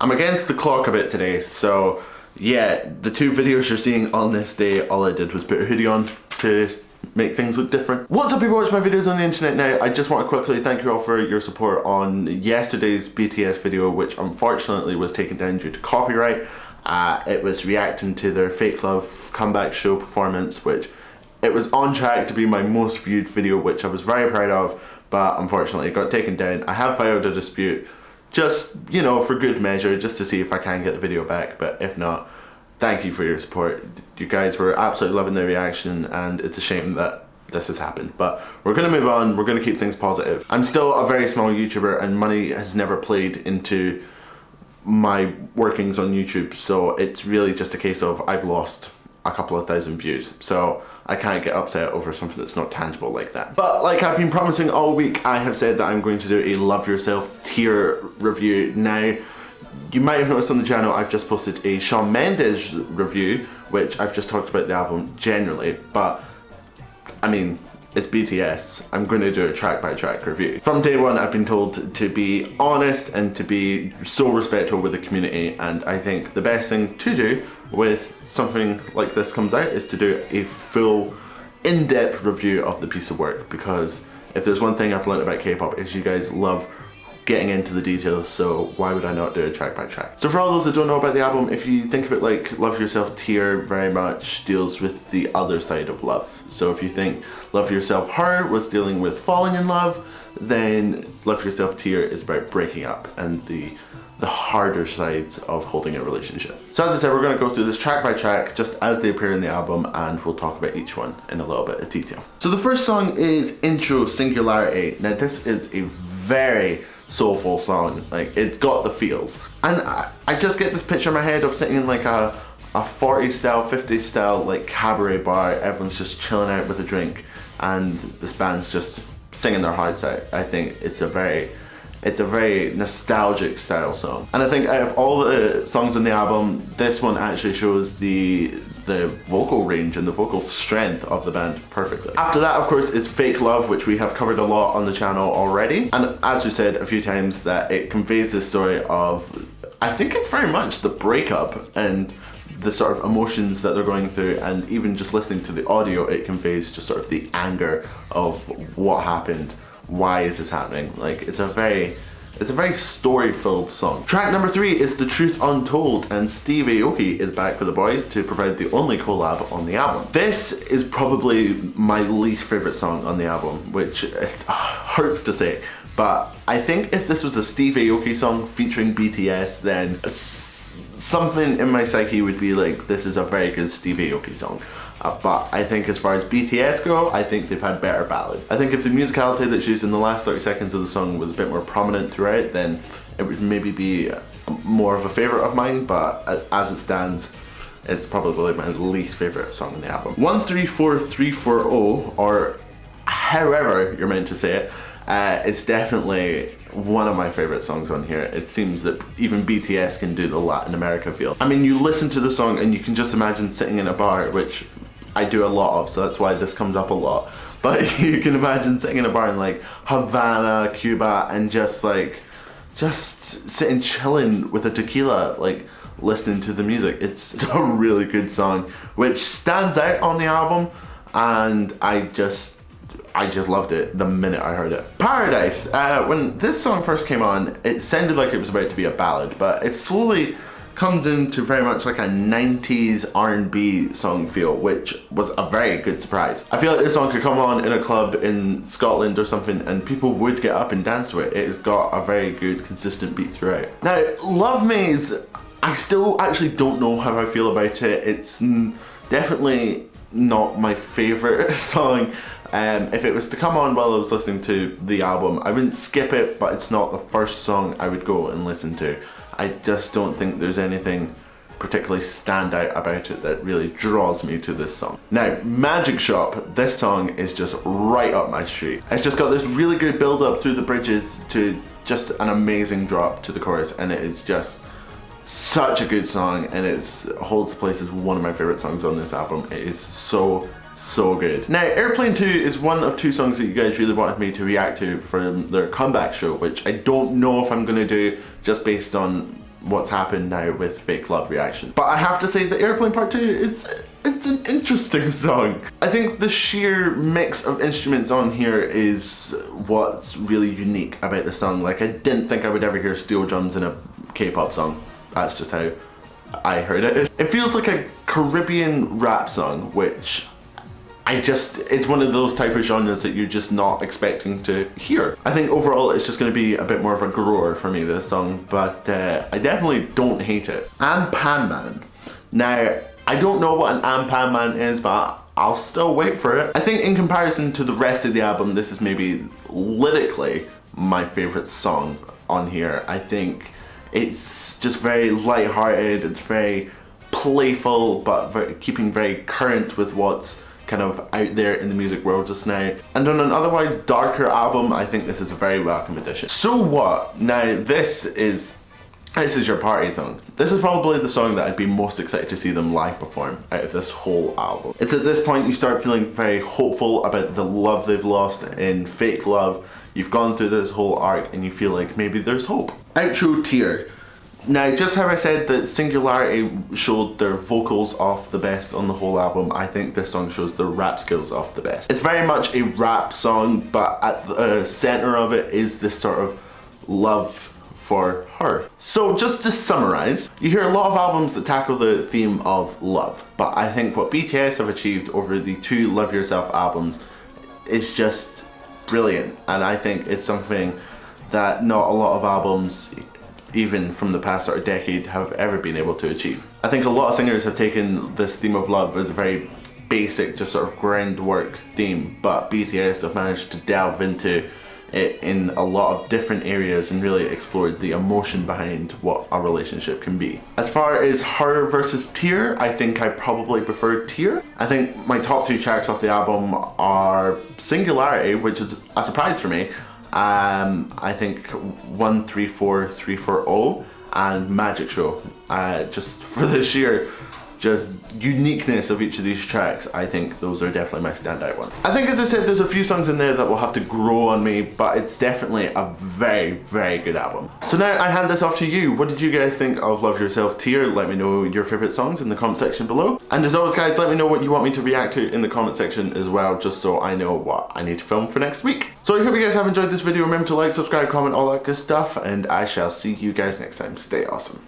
I'm against the clock a bit today, so yeah, the two videos you're seeing on this day, all I did was put a hoodie on to make things look different. What's up, people watching my videos on the internet now? I just want to quickly thank you all for your support on yesterday's BTS video, which unfortunately was taken down due to copyright. It was reacting to their Fake Love comeback show performance, which it was on track to be my most viewed video, which I was very proud of, but unfortunately it got taken down. I have filed a dispute, just, you know, for good measure, just to see if I can get the video back, but if not, thank you for your support. You guys were absolutely loving the reaction, and it's a shame that this has happened, but we're gonna move on. We're gonna keep things positive. I'm still a very small YouTuber, and money has never played into my workings on YouTube, so it's really just a case of I've lost a couple of thousand views, so I can't get upset over something that's not tangible like that. But like I've been promising all week, I have said that I'm going to do a Love Yourself tier review. Now, you might have noticed on the channel I've just posted a Shawn Mendes review, which I've just talked about the album generally, but I mean, it's BTS. I'm going to do a track by track review. From day one, I've been told to be honest and to be so respectful with the community, and I think the best thing to do with something like this comes out is to do a full, in-depth review of the piece of work, because if there's one thing I've learned about K-pop is you guys love getting into the details, so why would I not do a track by track? So for all those that don't know about the album, if you think of it like Love Yourself tier very much deals with the other side of love. So if you think Love Yourself Her was dealing with falling in love, then Love Yourself tier is about breaking up and the harder sides of holding a relationship. So as I said, we're going to go through this track by track just as they appear in the album, and we'll talk about each one in a little bit of detail. So the first song is Intro Singularity. Now this is a very soulful song, like it's got the feels, and I just get this picture in my head of sitting in like a 40s style, 50s style like cabaret bar, everyone's just chilling out with a drink and this band's just singing their hearts out. I think it's a very nostalgic style song, and I think out of all the songs on the album, this one actually shows the vocal range and the vocal strength of the band perfectly. After that, of course, is Fake Love, which we have covered a lot on the channel already, and as we said a few times, that it conveys the story of, I think it's very much the breakup and the sort of emotions that they're going through, and even just listening to the audio, it conveys just sort of the anger of what happened, why is this happening. Like it's a very story-filled song. Track number 3 is The Truth Untold, and Steve Aoki is back with the boys to provide the only collab on the album. This is probably my least favorite song on the album, which hurts to say, but I think if this was a Steve Aoki song featuring BTS, then something in my psyche would be like, this is a very good Steve Aoki song. But I think as far as BTS go, I think they've had better ballads. I think if the musicality that's used in the last 30 seconds of the song was a bit more prominent throughout, then it would maybe be more of a favourite of mine, but as it stands, it's probably my least favourite song on the album. 134340, or however you're meant to say it, it's definitely one of my favorite songs on here. It seems that even BTS can do the Latin America feel. I mean, you listen to the song and you can just imagine sitting in a bar, which I do a lot of, so that's why this comes up a lot. But you can imagine sitting in a bar in like Havana, Cuba, and just sitting chilling with a tequila, like listening to the music. It's a really good song, which stands out on the album, and I just loved it the minute I heard it. Paradise. When this song first came on, it sounded like it was about to be a ballad, but it slowly comes into very much like a 90s R&B song feel, which was a very good surprise. I feel like this song could come on in a club in Scotland or something and people would get up and dance to it. It has got a very good consistent beat throughout. Now, Love Maze, I still actually don't know how I feel about it. It's definitely not my favorite song. If it was to come on while I was listening to the album, I wouldn't skip it, but it's not the first song I would go and listen to. I just don't think there's anything particularly stand out about it that really draws me to this song. Now, Magic Shop, this song is just right up my street. It's just got this really good build up through the bridges to just an amazing drop to the chorus, and it is just such a good song, and it holds the place as one of my favorite songs on this album. It is so good. Now, Airplane 2 is one of 2 songs that you guys really wanted me to react to from their comeback show, which I don't know if I'm gonna do just based on what's happened now with Fake Love reaction. But I have to say the Airplane Part 2, it's an interesting song. I think the sheer mix of instruments on here is what's really unique about the song. Like, I didn't think I would ever hear steel drums in a K-pop song. That's just how I heard it. It feels like a Caribbean rap song, which it's one of those type of genres that you're just not expecting to hear. I think overall it's just going to be a bit more of a grower for me, this song, but I definitely don't hate it. And Pan Man. Now, I don't know what an Pan Man is, but I'll still wait for it. I think in comparison to the rest of the album, this is maybe lyrically my favorite song on here. I think it's just very light-hearted, it's very playful, but keeping very current with what's kind of out there in the music world just now. And on an otherwise darker album, I think this is a very welcome addition. So what? Now this is your party song. This is probably the song that I'd be most excited to see them live perform out of this whole album. It's at this point you start feeling very hopeful about the love they've lost in Fake Love. You've gone through this whole arc and you feel like maybe there's hope. Outro Tear. Now, just how I said that Singularity showed their vocals off the best on the whole album, I think this song shows their rap skills off the best. It's very much a rap song, but at the center of it is this sort of love for her. So just to summarize, you hear a lot of albums that tackle the theme of love, but I think what BTS have achieved over the 2 Love Yourself albums is just brilliant, and I think it's something that not a lot of albums, even from the past sort of decade, have ever been able to achieve. I think a lot of singers have taken this theme of love as a very basic, just sort of groundwork theme, but BTS have managed to delve into it in a lot of different areas and really explored the emotion behind what a relationship can be. As far as Her versus Tear, I think I probably prefer Tear. I think my top 2 tracks off the album are Singularity, which is a surprise for me. I think 134340 and Magic Show. Just for the sheer uniqueness of each of these tracks, I think those are definitely my standout ones. I think, as I said, there's a few songs in there that will have to grow on me, but it's definitely a very, very good album. So now I hand this off to you. What did you guys think of Love Yourself Tear? Let me know your favorite songs in the comment section below. And as always, guys, let me know what you want me to react to in the comment section as well, just so I know what I need to film for next week. So I hope you guys have enjoyed this video. Remember to like, subscribe, comment, all that good stuff, and I shall see you guys next time. Stay awesome.